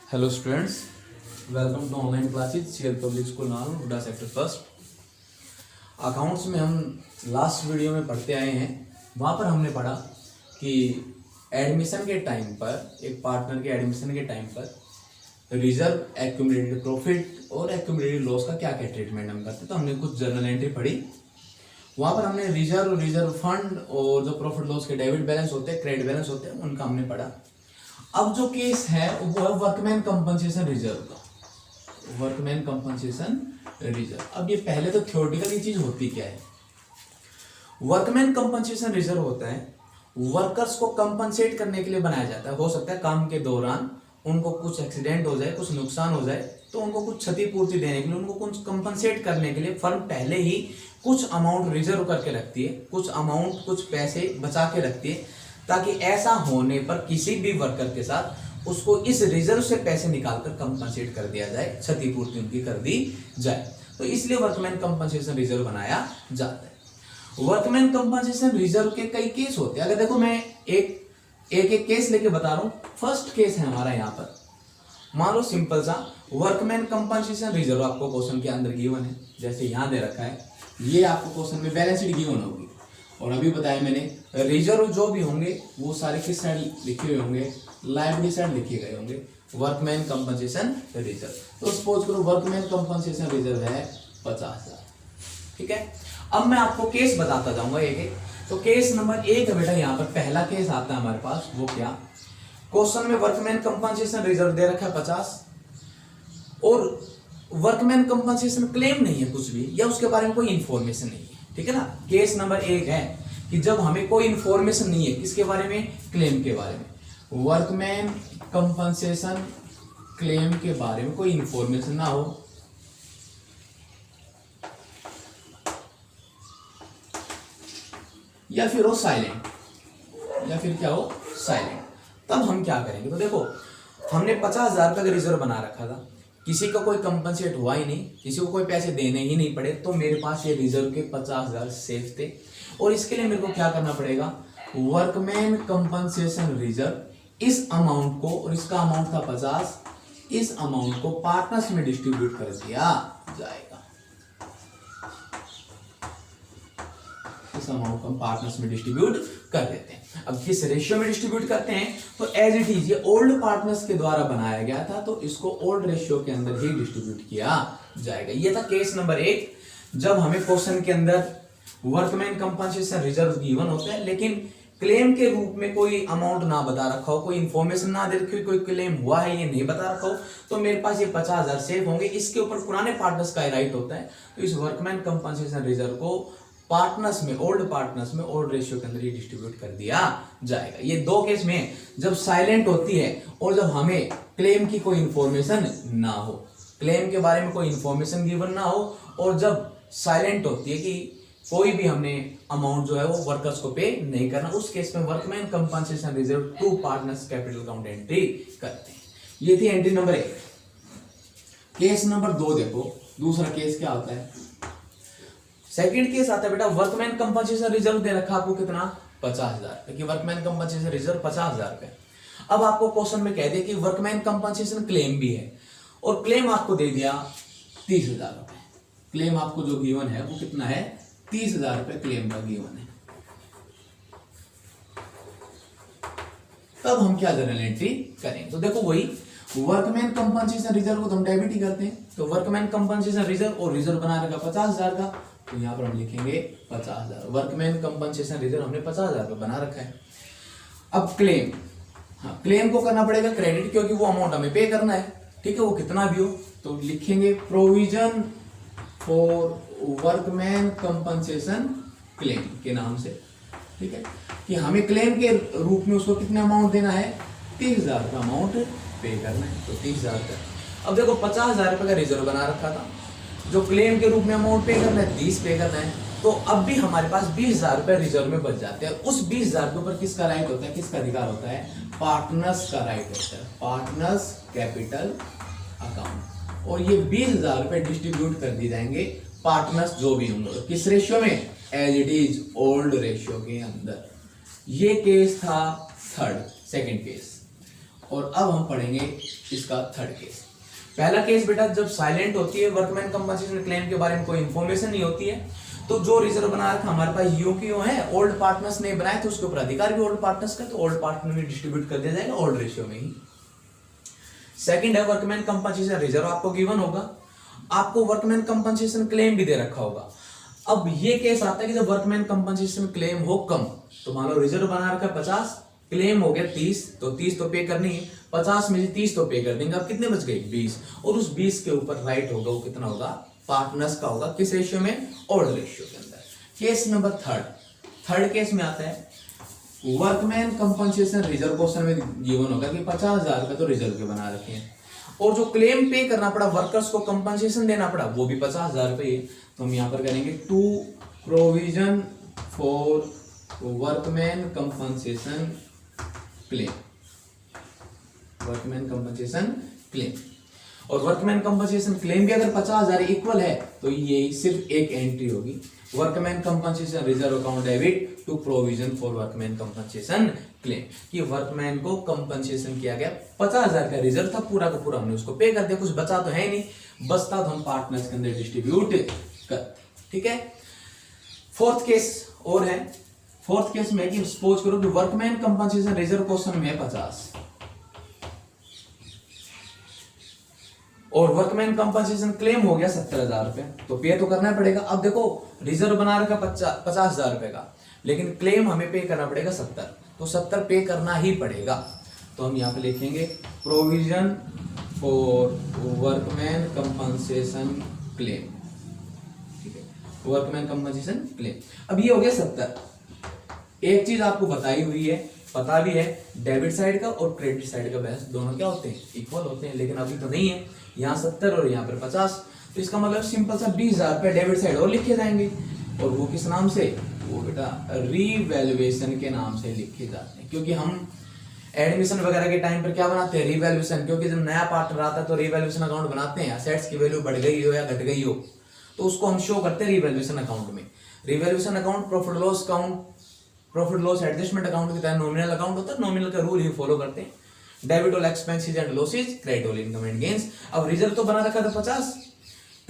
Hello students, welcome to online classes CL Public School नाम Hooda sector first. Accounts में हम last video में पढ़ते आए हैं। वहाँ पर हमने पढ़ा कि एडमिशन के टाइम पर एक पार्टनर के एडमिशन के टाइम पर रिजर्व, एक्यूमुलेटेड प्रॉफिट और एक्यूमुलेटेड लॉस का क्या क्या ट्रीटमेंट हम करते। तो हमने कुछ जर्नल एंट्री पढ़ी। वहाँ पर हमने रिजर्व फंड और जो प्रॉफिट लॉस के डेबिट बैलेंस होते हैं, क्रेडिट बैलेंस होते हैं, उनका हमने पढ़ा। अब जो केस है वो है वर्कमैन कंपनसेशन रिजर्व का। वर्कमैन कंपनसेशन रिजर्व, अब ये पहले तो थ्योरेटिकल ये चीज होती क्या है। वर्कमैन कंपनसेशन रिजर्व होता है वर्कर्स को कंपनसेट करने के लिए बनाया जाता है। हो सकता है काम के दौरान उनको कुछ एक्सीडेंट हो जाए, कुछ नुकसान हो जाए, तो उनको कुछ क्षतिपूर्ति देने के लिए, उनको कुछ कंपनसेट करने के लिए फर्म पहले ही कुछ अमाउंट रिजर्व करके रखती है, कुछ अमाउंट, कुछ पैसे बचा के रखती है, ताकि ऐसा होने पर किसी भी वर्कर के साथ उसको इस रिजर्व से पैसे निकालकर कंपनसेट कर दिया जाए, क्षतिपूर्ति उनकी कर दी जाए। तो इसलिए वर्कमैन कंपनसेशन रिजर्व बनाया जाता है। वर्कमैन कंपनसेशन रिजर्व के कई केस होते हैं। अगर देखो मैं एक केस लेके बता रहा हूं। फर्स्ट केस है हमारा यहाँ पर, मान लो सिंपल सा वर्कमैन कंपनसेशन रिजर्व आपको क्वेश्चन के अंदर गिवन है, जैसे यहाँ दे रखा है। ये आपको क्वेश्चन में बैलेंस शीट गिवन होगी और अभी बताया मैंने रिजर्व जो भी होंगे वो सारे किस साइड लिखे हुए होंगे, लायबिलिटी साइड लिखे गए होंगे। वर्कमैन कंपनसेशन रिजर्व, तो सपोज करो वर्कमैन कंपनसेशन रिजर्व है 50,000। ठीक है, अब मैं आपको केस बताता जाऊंगा एक एक। तो केस नंबर 1 है बेटा, यहाँ पर पहला केस आता है हमारे पास। वो क्या, क्वेश्चन में वर्कमैन कंपनसेशन रिजर्व दे रखा है 50 और वर्कमैन कंपनसेशन क्लेम नहीं है कुछ भी, या उसके बारे में कोई इंफॉर्मेशन नहीं है। ठीक है ना। केस नंबर 1 है कि जब हमें कोई इंफॉर्मेशन नहीं है किसके बारे में, क्लेम के बारे में। वर्कमैन कंपनसेशन क्लेम के बारे में कोई इंफॉर्मेशन ना हो, या फिर हो साइलेंट, या फिर क्या हो, साइलेंट। तब हम क्या करेंगे, तो देखो हमने 50,000 का रिजर्व बना रखा था, किसी का कोई कंपनसेट हुआ ही नहीं, किसी को कोई पैसे देने ही नहीं पड़े, तो मेरे पास ये रिजर्व के 50,000 सेफ थे। और इसके लिए मेरे को क्या करना पड़ेगा, वर्कमैन कंपनसेशन रिजर्व इस अमाउंट को, और इसका अमाउंट था 50, इस अमाउंट को पार्टनर्स में डिस्ट्रीब्यूट कर दिया जाएगा। इस अमाउंट को हम पार्टनर्स में डिस्ट्रीब्यूट कर देते हैं। अब किस रेशियो में डिस्ट्रीब्यूट करते हैं, तो एज इट इज, ये ओल्ड पार्टनर्स के द्वारा बनाया गया था, तो इसको ओल्ड रेशियो के अंदर ही डिस्ट्रीब्यूट किया जाएगा। ये था केस नंबर 1, जब हमें क्वेश्चन के अंदर वर्कमैन कंपनसेशन रिजर्व गिवन होता है, लेकिन क्लेम के रूप में कोई अमाउंट ना बता रखा हो, कोई इंफॉर्मेशन ना दे रखी हो, कोई क्लेम हुआ है ये नहीं बता रखा हो, तो मेरे पास ये 50,000 सेव होंगे। इसके ऊपर पुराने पार्टनर्स का राइट होता है, तो इस वर्कमैन कंपनसेशन रिजर्व को पार्टनर्स में, ओल्ड पार्टनर्स में ओल्ड रेशियो के अंदर ही डिस्ट्रीब्यूट कर दिया जाएगा। ये दो केस में, जब साइलेंट होती है और जब हमें क्लेम की कोई इंफॉर्मेशन ना हो, क्लेम के बारे में कोई इंफॉर्मेशन गिवन ना हो, और जब साइलेंट होती है कि कोई भी हमने अमाउंट जो है वो वर्कर्स को पे नहीं करना, उस केस में workman compensation reserve to partners capital account entry करते हैं। ये थी एंट्री नंबर 1। केस नंबर 2 देखो, दूसरा केस क्या होता है। सेकंड केस आता है बेटा, वर्कमैन कंपनसेशन रिजर्व दे रखा आपको कितना, 50,000, क्योंकि वर्कमैन कंपनसेशन रिजर्व 50,000 का। अब आपको क्वेश्चन में कह दिया कि वर्कमैन कंपनसेशन क्लेम भी है, और क्लेम आपको दे दिया 30,000 रुपए। क्लेम आपको जो गिवन है वो कितना है, 30,000 रुपए क्लेम का गिवन है। तब हम क्या जर्नल एंट्री करेंगे, तो देखो वही वर्कमैन कंपनसेशन रिजर्व को हम डेबिट ही करते हैं। तो वर्कमैन कंपनसेशन रिजर्व, और रिजर्व बना रखा 50,000 का, तो यहाँ पर हम लिखेंगे 50,000। वर्कमैन कंपनसेशन रिजर्व हमने 50,000 का बना रखा है। अब क्लेम, हाँ क्लेम को करना पड़ेगा क्रेडिट, क्योंकि वो अमाउंट हमें पे करना है। ठीक है, वो कितना भी हो, तो लिखेंगे provision for workman compensation claim के नाम से। ठीक है, कि हमें क्लेम के रूप में उसको कितना अमाउंट देना है, 30,000 का अमाउंट पे करना है, तो 30,000 का। अब देखो 50,000 रुपए का रिजर्व बना रखा था, जो क्लेम के रूप में अमाउंट पे करना है 30 पे करना है, तो अब भी हमारे पास 20,000 रुपए रिजर्व में बच जाते हैं। उस 20,000 के ऊपर किसका राइट होता है, किसका अधिकार होता है, पार्टनर्स का राइट होता है, पार्टनर्स कैपिटल अकाउंट। और ये 20,000 रुपए डिस्ट्रीब्यूट कर दिए जाएंगे पार्टनर्स जो भी होंगे, किस रेशियो में, as it is old ratio के अंदर। ये केस था सेकंड केस। और अब हम पढ़ेंगे इसका थर्ड केस। पहला केस बेटा जब साइलेंट होती है, वर्कमैन कंपनसेशन क्लेम के बारे में कोई इंफॉर्मेशन नहीं होती है, तो जो रिजर्व बना रखा हमारे पास यूं की है, ओल्ड पार्टनर्स ने बनाए थे, उसके ऊपर अधिकार भी ओल्ड पार्टनर्स का, तो ओल्ड पार्टनर में डिस्ट्रीब्यूट कर दिया जाएगा ओल्ड रेशियो में ही। सेकंड है वर्कमैन कंपनसेशन रिजर्व आपको गिवन होगा, आपको वर्कमैन कंपनसेशन क्लेम भी दे रखा होगा। अब ये केस आता है कि जब वर्कमैन कंपनसेशन क्लेम हो कम, तो मान लो रिजर्व बना रखा 50, क्लेम हो गया 30, तो 30 तो पे करनी है, 50 में से 30 तो पे कर देंगे, अब कितने बच गए 20, और उस 20 के ऊपर राइट होगा वो कितना होगा, पार्टनर्स का होगा, किस रेशियो में, ओल्ड रेशियो के अंदर। केस नंबर थर्ड केस में आता है वर्कमैन कंपनसेशन रिजर्व क्वेश्चन में गिवन होगा कि 50,000 रुपए तो रिजर्व के बना रखे हैं, और जो क्लेम पे करना पड़ा, वर्कर्स को कंपनसेशन देना पड़ा, वो भी 50,000 रुपए है, तो हम यहाँ पर करेंगे to provision for workman compensation claim, workman compensation claim. और वर्कमैन कंपनसेशन क्लेम भी अगर 50,000 इक्वल है, तो ये सिर्फ एक एंट्री होगी, workman compensation reserve account debit to provision for workman compensation claim, कि वर्कमैन को कंपनसेशन किया गया, 50,000 का रिजर्व था, पूरा का पूरा हमने उसको पे कर दिया, कुछ बचा तो है नहीं, बचता तो हम पार्टनर्स के अंदर डिस्ट्रीब्यूट करते। ठीक है। फोर्थ केस और है, फोर्थ केस में कि सपोज करो कि वर्कमैन कंपनसेशन रिजर्व क्वेश्चन में 50 और वर्कमैन कंपनसेशन क्लेम हो गया 70,000 रुपए, तो पे तो करना पड़ेगा। अब देखो रिजर्व बना रखा 50,000 रुपए का, लेकिन क्लेम हमें पे करना पड़ेगा 70, तो 70 पे करना ही पड़ेगा। तो हम यहाँ पे लिखेंगे provision for workman compensation claim, ठीक है, वर्कमैन कंपनसेशन क्लेम। अब ये हो गया 70। एक चीज आपको बताई हुई है, पता भी है, डेबिट साइड का और क्रेडिट साइड का बैलेंस दोनों क्या होते हैं, इक्वल होते हैं, लेकिन अभी तो नहीं है, यहाँ 70 और यहाँ पर 50, तो इसका मतलब सिंपल सा 20,000 रुपए डेबिट साइड और लिखे जाएंगे, और वो किस नाम से, वो बेटा रीवैल्यूएशन के नाम से लिखे जाते हैं, क्योंकि हम एडमिशन वगैरह के टाइम पर क्या बनाते हैं, रीवैल्यूएशन, क्योंकि जब नया पार्टनर आता है तो रीवैल्यूएशन अकाउंट बनाते हैं, असेट्स की वैल्यू बढ़ गई हो या घट गई हो तो उसको हम शो करते हैं रीवैल्यूएशन अकाउंट में। Revaluation account profit loss account, profit loss adjustment account की तरह नॉमिनल अकाउंट होता है, नॉमिनल का रूल ही फॉलो करते हैं, debit all expenses and losses, credit all income and gains. अब रिजर्व तो बना रखा था 50,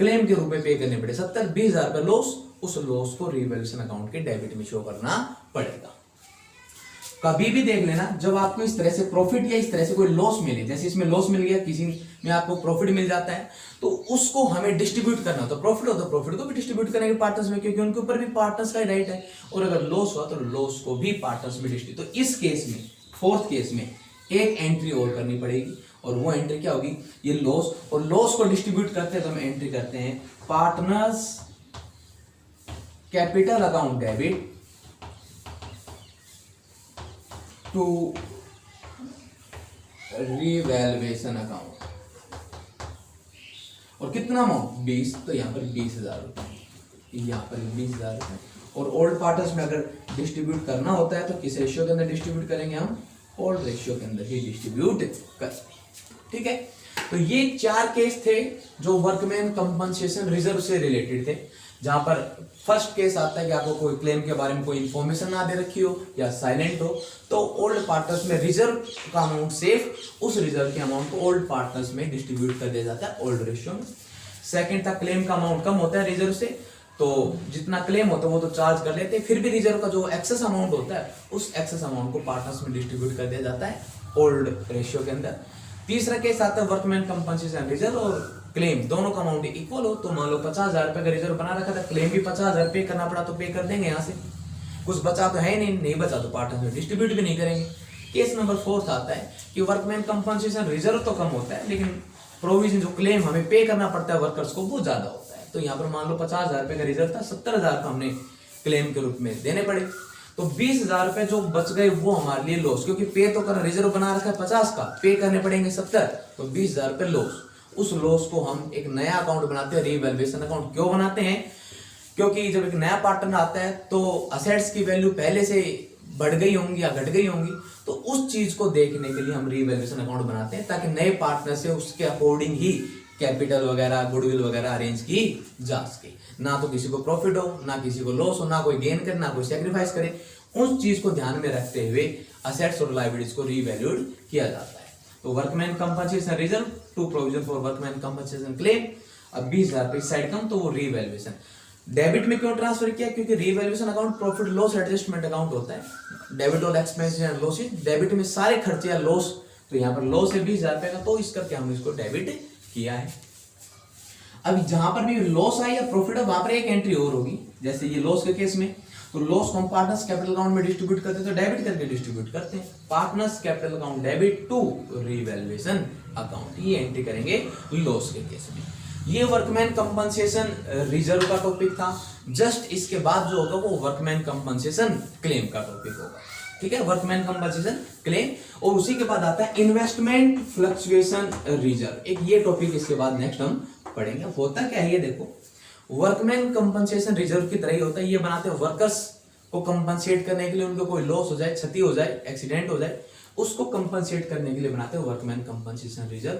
क्लेम के रूप में पे करने पड़े 70, 20,000 रुपए लॉस, उस लॉस को रीवैल्यूएशन अकाउंट के डेबिट में शो करना पड़ेगा। कभी भी देख लेना जब आपको इस तरह से प्रॉफिट या इस तरह से कोई लॉस मिले, जैसे इसमें लॉस मिल गया, किसी में आपको प्रॉफिट मिल जाता है, तो उसको हमें डिस्ट्रीब्यूट करना होता है, प्रॉफिट हो तो प्रॉफिट को भी डिस्ट्रीब्यूट करेंगे पार्टनर्स में, क्योंकि उनके ऊपर भी पार्टनर्स का ही राइट है, और अगर लॉस हुआ तो लॉस को भी पार्टनर्स में डिस्ट्रीब्यूट। तो इस केस में, फोर्थ केस में एक एंट्री और करनी पड़ेगी, और वो एंट्री क्या होगी, ये लॉस, और लॉस को डिस्ट्रीब्यूट करते हैं तो हम एंट्री करते हैं partners capital account debit to revaluation account, और कितना अमाउंट 20, तो यहाँ पर 20,000 रुपए, यहाँ पर 20,000 रुपए। और ओल्ड पार्टनर्स में अगर डिस्ट्रीब्यूट करना होता है तो किस रेशियो के अंदर डिस्ट्रीब्यूट करेंगे, हम ओल्ड रेशियो के अंदर ही डिस्ट्रीब्यूट करते हैं। ठीक है, तो ये 4 केस थे जो वर्कमैन कंपनसेशन रिजर्व से रिलेटेड थे, जहां पर फर्स्ट केस आता है कि आपको कोई क्लेम के बारे में कोई इंफॉर्मेशन ना दे रखी हो या साइलेंट हो, तो ओल्ड पार्टनर्स में रिजर्व का अमाउंट सेफ, उस रिजर्व के अमाउंट को ओल्ड पार्टनर्स में डिस्ट्रीब्यूट कर दिया जाता है ओल्ड रेशियो में। सेकंड था क्लेम का अमाउंट कम होता है रिजर्व से, तो जितना क्लेम होता है वो तो चार्ज कर लेते हैं, फिर भी रिजर्व का जो एक्सेस अमाउंट होता है उस एक्सेस अमाउंट को पार्टनर्स में डिस्ट्रीब्यूट कर दिया जाता है ओल्ड रेशियो के अंदर। तीसरा केस आता है वर्कमैन कंपनसेशन रिजर्व और क्लेम दोनों का अमाउंट इक्वल हो, तो मान लो 50,000 रुपए का रिजर्व बना रखा था, क्लेम भी 50,000 पे करना पड़ा तो पे कर देंगे, यहाँ से कुछ बचा तो है नहीं बचा तो पार्टनर में डिस्ट्रीब्यूट भी नहीं करेंगे। केस नंबर 4 आता है कि वर्कमैन कंपनसेशन रिजर्व तो कम होता है, लेकिन प्रोविजन जो क्लेम हमें पे करना पड़ता है वर्कर्स को वो ज्यादा होता है, तो यहाँ पर मान लो 50,000 रुपए का रिजर्व था, 70,000 का हमने क्लेम के रूप में देने पड़े, तो 20,000 रुपए जो बच गए वो हमारे लिए लॉस, क्योंकि पे तो कर रिजर्व बना रखा है 50 का, पे करने पड़ेंगे 70, तो 20,000 रुपए लॉस। उस लॉस को हम एक नया अकाउंट बनाते हैं, रीवैल्यूएशन अकाउंट। क्यों बनाते हैं, क्योंकि जब एक नया पार्टनर आता है तो असेट्स की वैल्यू पहले से बढ़ गई होंगी या घट गई होंगी, तो उस चीज को देखने के लिए हम रीवैल्यूएशन अकाउंट बनाते हैं, ताकि नए पार्टनर से उसके अकॉर्डिंग ही कैपिटल वगैरह गुडविल वगैरह अरेंज की जा सके, ना तो किसी को प्रॉफिट हो, ना किसी को लॉस हो, ना कोई गेन करे, ना कोई सैक्रिफाइस करे। उस चीज को ध्यान में रखते हुए असेट्स और लायबिलिटीज को रीवैल्यूड किया जाता है। तो workman compensation reserve to provision for workman compensation claim. अब 20,000 रुपये साइड कम तो वो रीवैल्यूएशन। डेबिट में क्यों ट्रांसफर किया? क्योंकि revaluation account profit loss adjustment account होता है। डेबिट और एक्सपेंस एंड लॉसेज, डेबिट में सारे खर्चे या लॉस, तो यहाँ पर लॉस है 20,000 रुपये का, तो इस करके हमने इसको डेबिट किया है। अब जहां पर भी लॉस आए या प्रॉफिट है वहां पर एक एंट्री और होगी। जैसे ये लॉस के केस में, तो लॉस को हम पार्टनर्स कैपिटल अकाउंट में डिस्ट्रीब्यूट करते हैं, तो डेबिट करके डिस्ट्रीब्यूट करते हैं। Partners capital account debit to revaluation account, ये एंट्री करेंगे लॉस के केस में। ये वर्कमैन कंपनसेशन रिजर्व का टॉपिक था। जस्ट इसके बाद जो होगा वो वर्कमैन कंपनसेशन क्लेम का टॉपिक होगा। ठीक है, वर्कमैन कंपनसेशन क्लेम। और उसी के बाद आता है इन्वेस्टमेंट फ्लक्चुएशन रिजर्व, एक ये टॉपिक इसके बाद नेक्स्ट हम पढ़ेंगे। होता क्या है ये देखो, वर्कमैन कंपनसेशन रिजर्व की तरह ही होता है। ये बनाते हैं वर्कर्स को कंपनसेट करने के लिए, उनको कोई लॉस हो जाए, क्षति हो जाए, एक्सीडेंट हो जाए, उसको कंपनसेट करने के लिए बनाते हैं workman compensation reserve.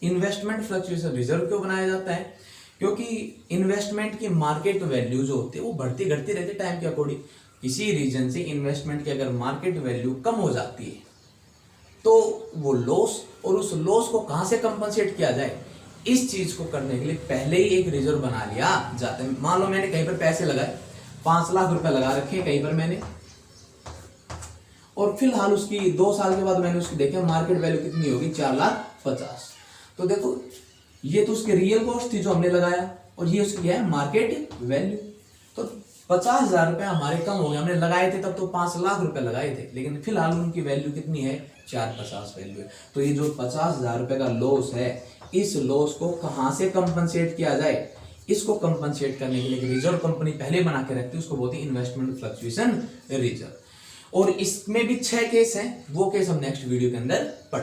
Investment fluctuation reserve क्यों बनाया जाता है? क्योंकि इन्वेस्टमेंट की मार्केट वैल्यू जो होती है वो बढ़ती घटती रहती है टाइम के अकॉर्डिंग। किसी रीजन से इन्वेस्टमेंट की अगर मार्केट वैल्यू कम हो जाती है तो वो लॉस, और उस लॉस को कहां से कंपनसेट किया जाए, इस चीज को करने के लिए पहले ही एक रिजर्व बना लिया जाता है। मान लो मैंने कहीं पर पैसे लगाए, 5 लाख रुपए लगा रखे कहीं पर मैंने, और फिलहाल उसकी 2 साल के बाद मैंने उसकी देखा मार्केट वैल्यू कितनी होगी, 4,50,000। तो देखो ये तो उसकी रियल कॉस्ट थी जो हमने लगाया, और ये उसकी क्या है, मार्केट वैल्यू। तो 50,000 रुपए हमारे कम हो गए, हमने लगाए थे तब तो 5 लाख रुपए लगाए थे, लेकिन फिलहाल उनकी वैल्यू कितनी है, 4,50,000 वैल्यू है। तो ये जो 50,000 रुपए का लॉस है, इस लॉस को कहां से कंपनसेट किया जाए, इसको कंपनसेट करने के लिए रिजर्व कंपनी पहले बना के रखती है, उसको बोलती है इन्वेस्टमेंट फ्लक्चुएशन रिजर्व। और इसमें भी 6 केस हैं, वो केस हम नेक्स्ट वीडियो के अंदर पढ़